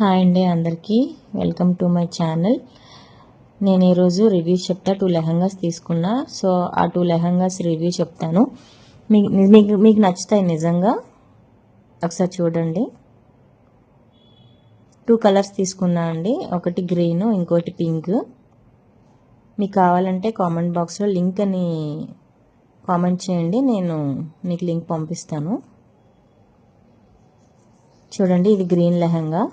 Hi అండి అందరికీ welcome to my channel. నేను ఈరోజు రివ్యూ చెప్తా. 2 లెహంగాస్ తీసుకున్నా. సో ఆ 2 లెహంగాస్ రివ్యూ చెప్తాను. మీకు నచ్చుతాయి నిజంగా. ఒకసారి చూడండి. 2 కలర్స్ తీసుకున్నా అండి. ఒకటి గ్రీన్, ఇంకోటి పింక్. మీకు కావాలంటే కామెంట్ బాక్స్లో లింక్ అని కామెంట్ చేయండి, నేను మీకు లింక్ పంపిస్తాను. చూడండి, ఇది గ్రీన్ లెహంగా.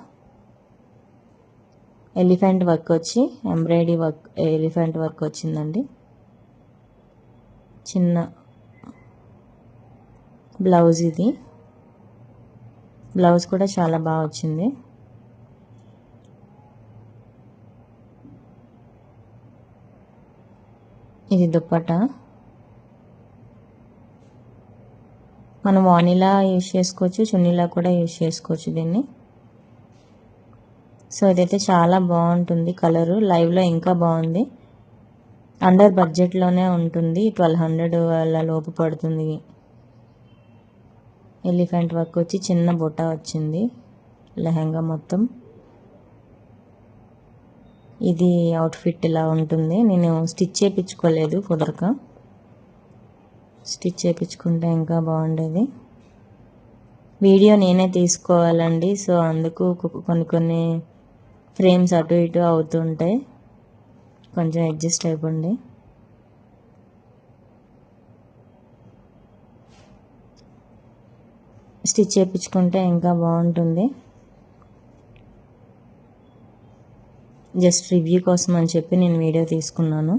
ఎలిఫెంట్ వర్క్ వచ్చి ఎంబ్రాయిడరీ వర్క్, ఎలిఫెంట్ వర్క్ వచ్చిందండి. చిన్న బ్లౌజ్, ఇది బ్లౌజ్ కూడా చాలా బాగా వచ్చింది. ఇది దుప్పటా. మనం వానిలా యూజ్ చేసుకోవచ్చు, చున్నీలా కూడా యూజ్ చేసుకోవచ్చు దీన్ని. సో ఇదైతే చాలా బాగుంటుంది. కలరు లైవ్లో ఇంకా బాగుంది. అండర్ బడ్జెట్లోనే ఉంటుంది. 1200 అలా లోపు పడుతుంది. ఎలిఫెంట్ వర్క్ వచ్చి చిన్న బుట్ట వచ్చింది లెహంగా మొత్తం. ఇది అవుట్ఫిట్ ఇలా ఉంటుంది. నేను స్టిచ్ చేయించుకోలేదు కుదరక. స్టిచ్ చేయించుకుంటే ఇంకా బాగుండేది. వీడియో నేనే తీసుకోవాలండి. సో అందుకు కొన్ని ఫ్రేమ్స్ అటు ఇటు అవుతుంటాయి. కొంచెం అడ్జస్ట్ అయిపోండి. స్టిచ్ చేయించుకుంటే ఇంకా బాగుంటుంది. జస్ట్ రివ్యూ కోసం అని చెప్పి నేను వీడియో తీసుకున్నాను.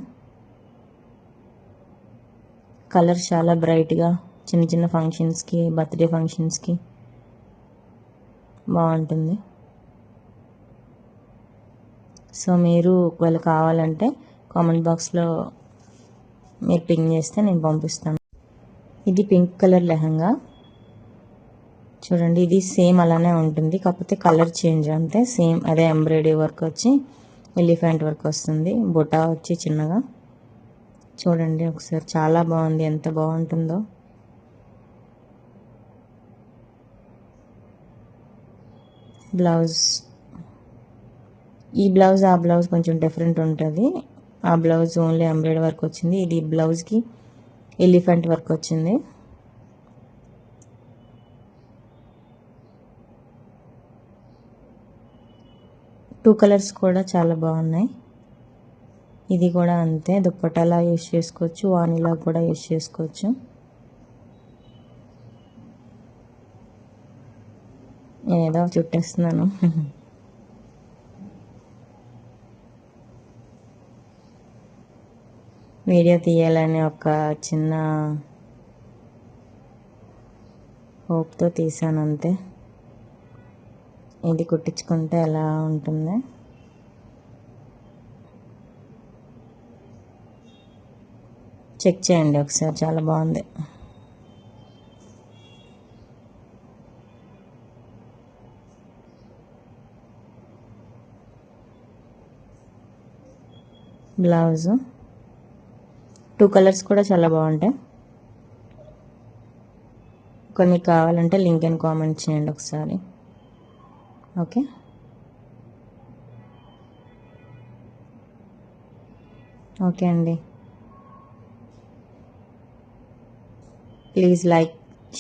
కలర్ చాలా బ్రైట్గా చిన్న చిన్న ఫంక్షన్స్కి, బర్త్డే ఫంక్షన్స్కి బాగుంటుంది. సో మీరు ఒకవేళ కావాలంటే కామెంట్ బాక్స్లో మీరు పింక్ చేస్తే నేను పంపిస్తాను. ఇది పింక్ కలర్ లెహంగా. చూడండి, ఇది సేమ్ అలానే ఉంటుంది, కాకపోతే కలర్ చేంజ్ అంతే. సేమ్ అదే ఎంబ్రాయిడరీ వర్క్ వచ్చి ఎలిఫెంట్ వర్క్ వస్తుంది. బుటా వచ్చి చిన్నగా. చూడండి ఒకసారి, చాలా బాగుంది. ఎంత బాగుంటుందో. బ్లౌజ్, ఈ బ్లౌజ్ ఆ బ్లౌజ్ కొంచెం డిఫరెంట్ ఉంటుంది. ఆ బ్లౌజ్ ఓన్లీ ఎంబ్రాయిడరీ వర్క్ వచ్చింది. ఇది బ్లౌజ్కి ఎలిఫెంట్ వర్క్ వచ్చింది. టూ కలర్స్ కూడా చాలా బాగున్నాయి. ఇది కూడా అంతే, దుప్పటాలా యూజ్ చేసుకోవచ్చు, వానిలా కూడా యూజ్ చేసుకోవచ్చు. ఏదో చుట్టేస్తున్నాను. వీడియో తీయాలని ఒక చిన్న హోప్తో తీసాను అంతే. ఇది కుట్టించుకుంటే ఎలా ఉంటుంది. చెక్ చేయండి ఒకసారి, చాలా బాగుంది. బ్లౌజు 2 కలర్స్ కూడా చాలా బాగుంటాయి. కొన్ని కావాలంటే లింక్ అని కామెంట్ చేయండి ఒకసారి. ఓకే, ఓకే అండి. Please like,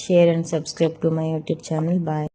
share and subscribe to my YouTube channel. Bye.